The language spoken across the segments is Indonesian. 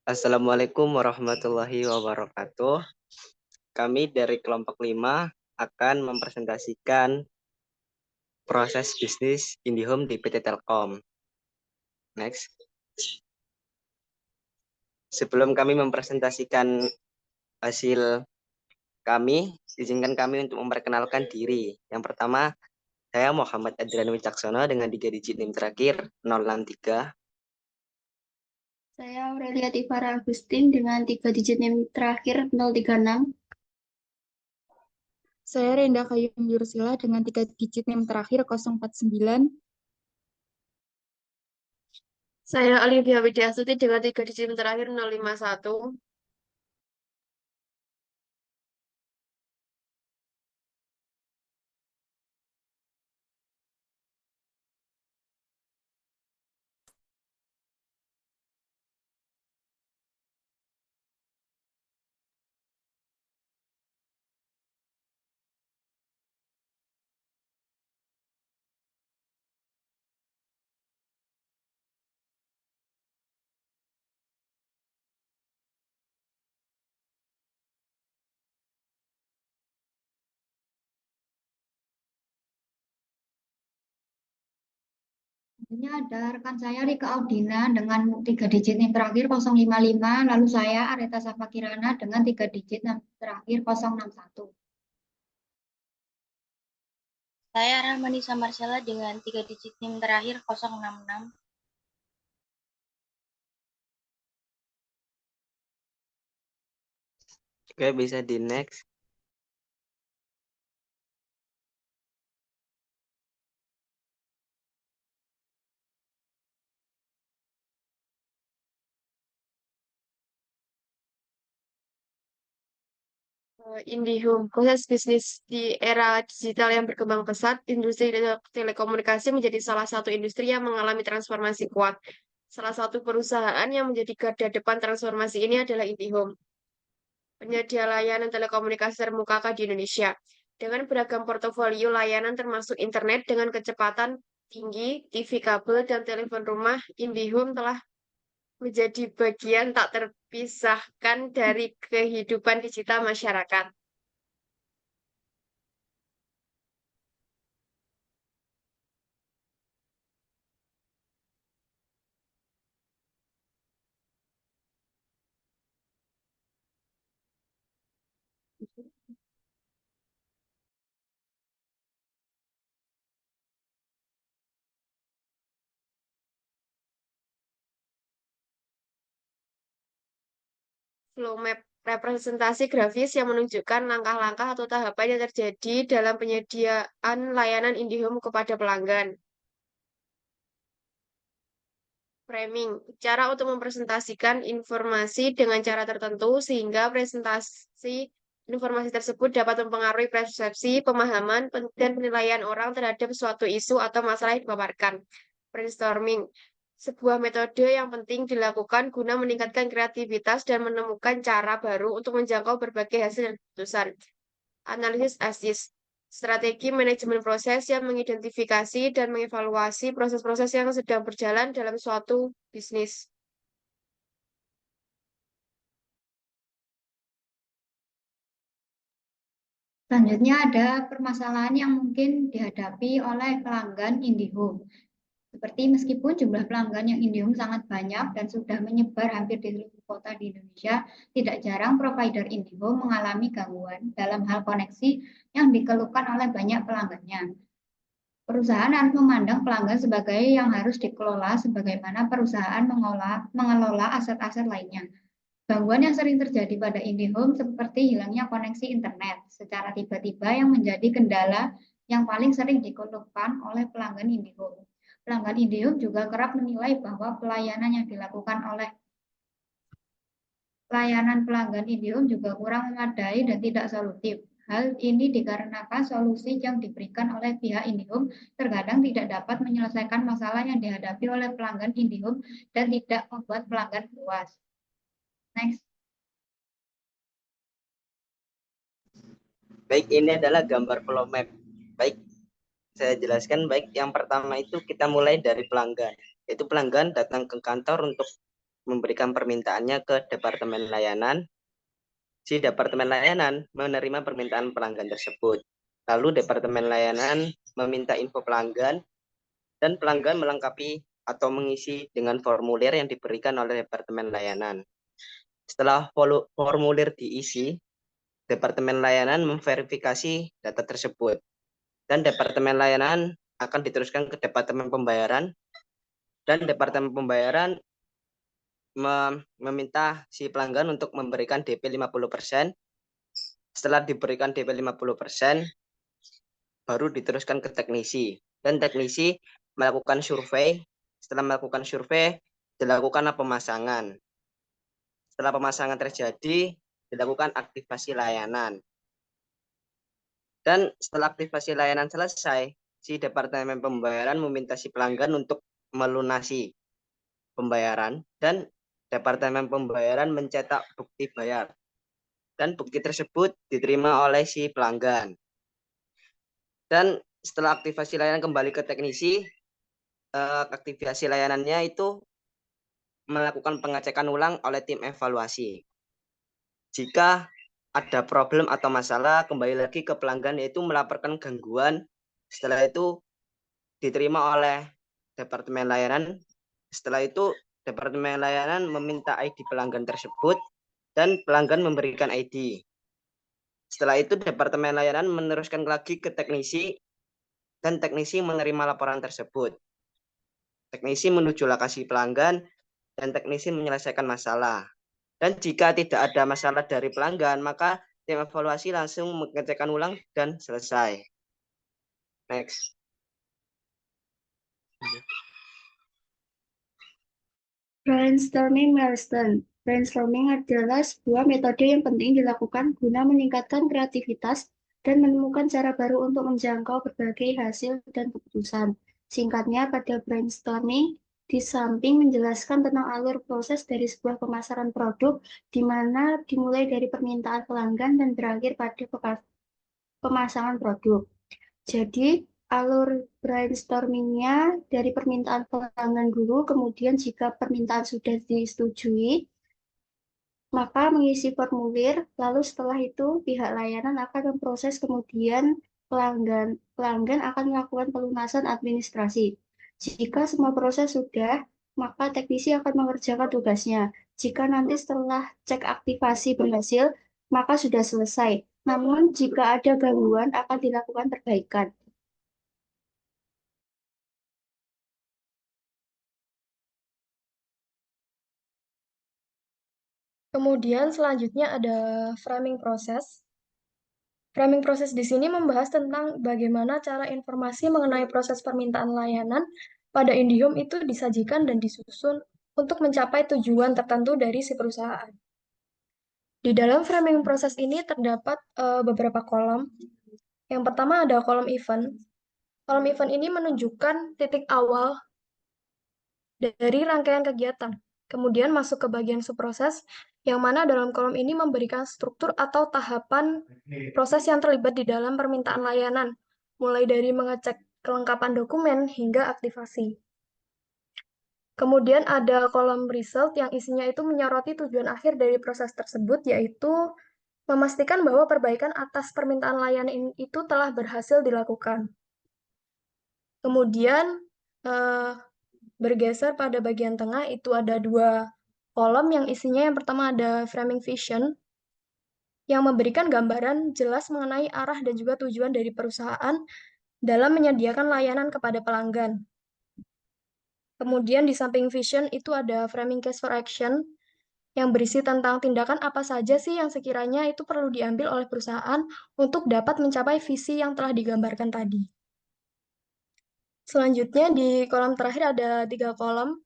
Assalamualaikum warahmatullahi wabarakatuh. Kami dari kelompok 5 akan mempresentasikan proses bisnis IndiHome di PT Telkom. Next. Sebelum kami mempresentasikan hasil kami, izinkan kami untuk memperkenalkan diri. Yang pertama, saya Muhammad Adrian Wicaksono dengan 3 digit NIM terakhir 063. Saya Aurelia Tifara Agustin dengan 3 digit NIM terakhir 036. Saya Renda Kayum Yursila dengan 3 digit NIM terakhir 049. Saya Olivia Widiastuti dengan 3 digit NIM terakhir 051. Selanjutnya ada rekan saya Rika Audina dengan 3 digit NIM terakhir 055. Lalu saya Areta Safa Kirana dengan 3 digit NIM terakhir 061. Saya Rahmanisa Marcella dengan 3 digit NIM terakhir 066. Oke, bisa di next. IndiHome, proses bisnis di era digital yang berkembang pesat, industri telekomunikasi menjadi salah satu industri yang mengalami transformasi kuat. Salah satu perusahaan yang menjadi garda depan transformasi ini adalah IndiHome, penyedia layanan telekomunikasi terkemuka di Indonesia. Dengan beragam portofolio layanan termasuk internet dengan kecepatan tinggi, TV kabel, dan telepon rumah, IndiHome telah menjadi bagian tak terpisahkan dari kehidupan digital masyarakat. Flow map representasi grafis yang menunjukkan langkah-langkah atau tahapan yang terjadi dalam penyediaan layanan IndiHome kepada pelanggan. Framing, cara untuk mempresentasikan informasi dengan cara tertentu sehingga presentasi informasi tersebut dapat mempengaruhi persepsi, pemahaman, dan penilaian orang terhadap suatu isu atau masalah yang dipaparkan. Brainstorming, sebuah metode yang penting dilakukan guna meningkatkan kreativitas dan menemukan cara baru untuk menjangkau berbagai hasil dan keputusan. Analisis ASIS, strategi manajemen proses yang mengidentifikasi dan mengevaluasi proses-proses yang sedang berjalan dalam suatu bisnis. Selanjutnya ada permasalahan yang mungkin dihadapi oleh pelanggan IndiHome. Seperti meskipun jumlah pelanggan yang IndiHome sangat banyak dan sudah menyebar hampir di seluruh kota di Indonesia, tidak jarang provider IndiHome mengalami gangguan dalam hal koneksi yang dikeluhkan oleh banyak pelanggannya. Perusahaan harus memandang pelanggan sebagai yang harus dikelola sebagaimana perusahaan mengelola aset-aset lainnya. Gangguan yang sering terjadi pada IndiHome seperti hilangnya koneksi internet secara tiba-tiba yang menjadi kendala yang paling sering dikeluhkan oleh pelanggan IndiHome. Pelanggan IndiHome juga kerap menilai bahwa pelayanan yang dilakukan oleh pelanggan IndiHome juga kurang memadai dan tidak solutif. Hal ini dikarenakan solusi yang diberikan oleh pihak IndiHome terkadang tidak dapat menyelesaikan masalah yang dihadapi oleh pelanggan IndiHome dan tidak membuat pelanggan puas. Next. Baik, ini adalah gambar flow map. Baik, saya jelaskan. Baik, yang pertama itu kita mulai dari pelanggan. Yaitu pelanggan datang ke kantor untuk memberikan permintaannya ke Departemen Layanan. Si Departemen Layanan menerima permintaan pelanggan tersebut. Lalu Departemen Layanan meminta info pelanggan dan pelanggan melengkapi atau mengisi dengan formulir yang diberikan oleh Departemen Layanan. Setelah formulir diisi, Departemen Layanan memverifikasi data tersebut dan Departemen Layanan akan diteruskan ke Departemen Pembayaran dan Departemen Pembayaran meminta si pelanggan untuk memberikan DP 50%. Setelah diberikan DP 50%, baru diteruskan ke teknisi. Dan teknisi melakukan survei. Setelah melakukan survei, dilakukanlah pemasangan. Setelah pemasangan terjadi, dilakukan aktivasi layanan. Dan setelah aktivasi layanan selesai, si Departemen Pembayaran meminta si pelanggan untuk melunasi pembayaran dan Departemen Pembayaran mencetak bukti bayar. Dan bukti tersebut diterima oleh si pelanggan. Dan setelah aktivasi layanan kembali ke teknisi, aktivasi layanannya itu melakukan pengecekan ulang oleh tim evaluasi. Jika ada problem atau masalah, kembali lagi ke pelanggan yaitu melaporkan gangguan. Setelah itu diterima oleh Departemen Layanan. Setelah itu Departemen Layanan meminta ID pelanggan tersebut dan pelanggan memberikan ID. Setelah itu Departemen Layanan meneruskan lagi ke teknisi dan teknisi menerima laporan tersebut. Teknisi menuju lokasi pelanggan dan teknisi menyelesaikan masalah. Dan jika tidak ada masalah dari pelanggan, maka tim evaluasi langsung mengecekkan ulang dan selesai. Next. Brainstorming milestone. Brainstorming adalah sebuah metode yang penting dilakukan guna meningkatkan kreativitas dan menemukan cara baru untuk menjangkau berbagai hasil dan keputusan. Singkatnya, pada brainstorming, di samping menjelaskan tentang alur proses dari sebuah pemasaran produk, di mana dimulai dari permintaan pelanggan dan berakhir pada pemasangan produk. Jadi, alur brainstormingnya dari permintaan pelanggan dulu, kemudian jika permintaan sudah disetujui, maka mengisi formulir, lalu setelah itu pihak layanan akan memproses, kemudian pelanggan akan melakukan pelunasan administrasi. Jika semua proses sudah, maka teknisi akan mengerjakan tugasnya. Jika nanti setelah cek aktivasi berhasil, maka sudah selesai. Namun, jika ada gangguan, akan dilakukan perbaikan. Kemudian selanjutnya ada framing proses. Framing proses di sini membahas tentang bagaimana cara informasi mengenai proses permintaan layanan pada IndiHome itu disajikan dan disusun untuk mencapai tujuan tertentu dari si perusahaan. Di dalam framing proses ini terdapat beberapa kolom. Yang pertama ada kolom event. Kolom event ini menunjukkan titik awal dari rangkaian kegiatan. Kemudian masuk ke bagian subproses, yang mana dalam kolom ini memberikan struktur atau tahapan proses yang terlibat di dalam permintaan layanan, mulai dari mengecek kelengkapan dokumen hingga aktivasi. Kemudian ada kolom result yang isinya itu menyoroti tujuan akhir dari proses tersebut, yaitu memastikan bahwa perbaikan atas permintaan layanan itu telah berhasil dilakukan. Kemudian bergeser pada bagian tengah itu ada dua kolom yang isinya yang pertama ada framing vision yang memberikan gambaran jelas mengenai arah dan juga tujuan dari perusahaan dalam menyediakan layanan kepada pelanggan. Kemudian di samping vision itu ada framing case for action yang berisi tentang tindakan apa saja sih yang sekiranya itu perlu diambil oleh perusahaan untuk dapat mencapai visi yang telah digambarkan tadi. Selanjutnya di kolom terakhir ada 3 kolom.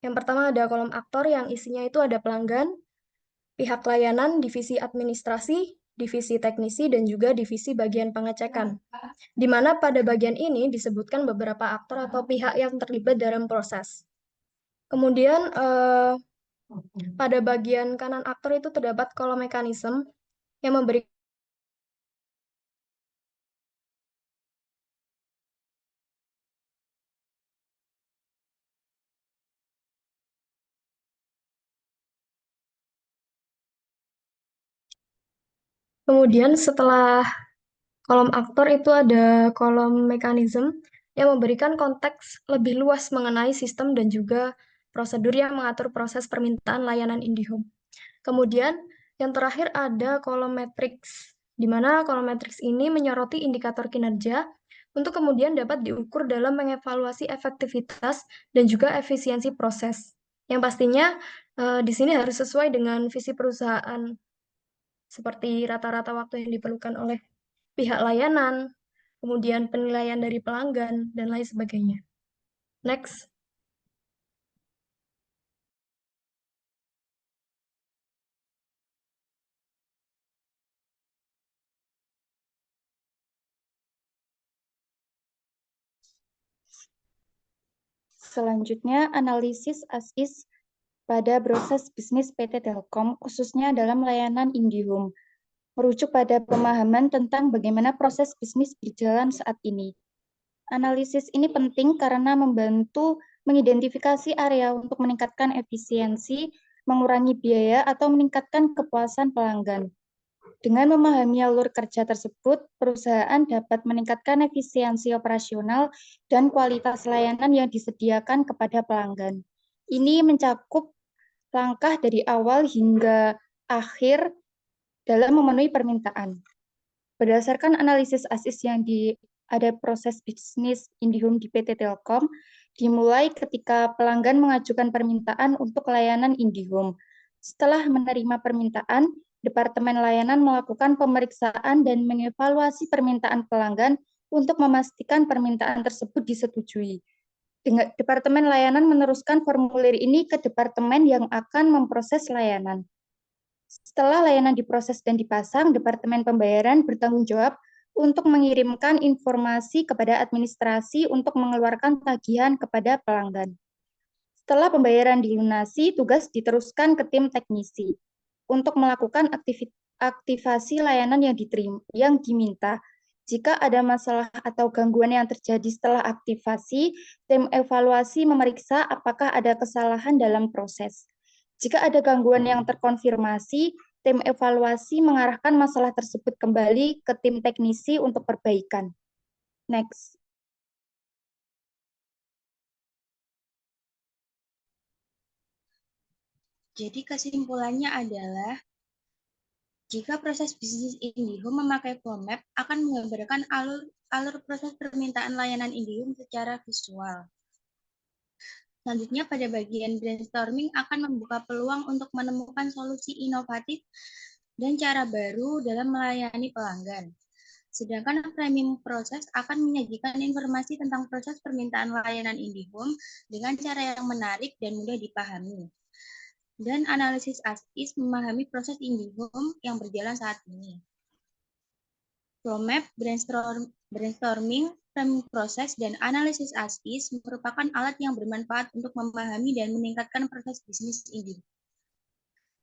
Yang pertama ada kolom aktor yang isinya itu ada pelanggan, pihak layanan, divisi administrasi, divisi teknisi, dan juga divisi bagian pengecekan. Di mana pada bagian ini disebutkan beberapa aktor atau pihak yang terlibat dalam proses. Kemudian pada bagian kanan aktor itu terdapat kolom mekanisme yang memberikan Kemudian setelah kolom aktor itu ada kolom mekanisme yang memberikan konteks lebih luas mengenai sistem dan juga prosedur yang mengatur proses permintaan layanan IndiHome. Kemudian yang terakhir ada kolom matriks, di mana kolom matriks ini menyoroti indikator kinerja untuk kemudian dapat diukur dalam mengevaluasi efektivitas dan juga efisiensi proses. Yang pastinya di sini harus sesuai dengan visi perusahaan, seperti rata-rata waktu yang diperlukan oleh pihak layanan, kemudian penilaian dari pelanggan, dan lain sebagainya. Next. Selanjutnya, analisis as-is pada proses bisnis PT Telkom, khususnya dalam layanan IndiHome, merujuk pada pemahaman tentang bagaimana proses bisnis berjalan saat ini. Analisis ini penting karena membantu mengidentifikasi area untuk meningkatkan efisiensi, mengurangi biaya, atau meningkatkan kepuasan pelanggan. Dengan memahami alur kerja tersebut, perusahaan dapat meningkatkan efisiensi operasional dan kualitas layanan yang disediakan kepada pelanggan. Ini mencakup langkah dari awal hingga akhir dalam memenuhi permintaan. Berdasarkan analisis as-is yang ada proses bisnis IndiHome di PT Telkom, dimulai ketika pelanggan mengajukan permintaan untuk layanan IndiHome. Setelah menerima permintaan, Departemen Layanan melakukan pemeriksaan dan mengevaluasi permintaan pelanggan untuk memastikan permintaan tersebut disetujui. Departemen Layanan meneruskan formulir ini ke departemen yang akan memproses layanan. Setelah layanan diproses dan dipasang, Departemen Pembayaran bertanggung jawab untuk mengirimkan informasi kepada administrasi untuk mengeluarkan tagihan kepada pelanggan. Setelah pembayaran dilunasi, tugas diteruskan ke tim teknisi untuk melakukan aktivasi layanan yang diminta. Jika ada masalah atau gangguan yang terjadi setelah aktivasi, tim evaluasi memeriksa apakah ada kesalahan dalam proses. Jika ada gangguan yang terkonfirmasi, tim evaluasi mengarahkan masalah tersebut kembali ke tim teknisi untuk perbaikan. Next. Jadi kesimpulannya adalah, jika proses bisnis IndiHome memakai flow map, akan menggambarkan alur proses permintaan layanan IndiHome secara visual. Selanjutnya, pada bagian brainstorming akan membuka peluang untuk menemukan solusi inovatif dan cara baru dalam melayani pelanggan. Sedangkan framing proses akan menyajikan informasi tentang proses permintaan layanan IndiHome dengan cara yang menarik dan mudah dipahami. Dan analisis as-is memahami proses IndiHome yang berjalan saat ini. Flow map, brainstorming, framing proses, dan analisis as-is merupakan alat yang bermanfaat untuk memahami dan meningkatkan proses bisnis IndiHome.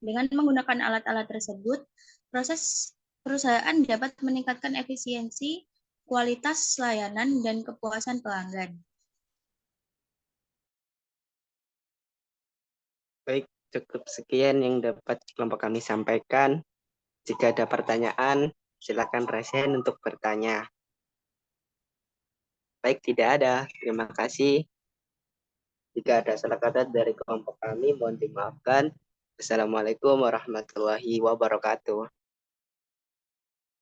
Dengan menggunakan alat-alat tersebut, proses perusahaan dapat meningkatkan efisiensi, kualitas layanan, dan kepuasan pelanggan. Baik, cukup sekian yang dapat kelompok kami sampaikan. Jika ada pertanyaan, silakan raise hand untuk bertanya. Baik, tidak ada. Terima kasih. Jika ada salah kata dari kelompok kami, mohon dimaafkan. Assalamualaikum warahmatullahi wabarakatuh.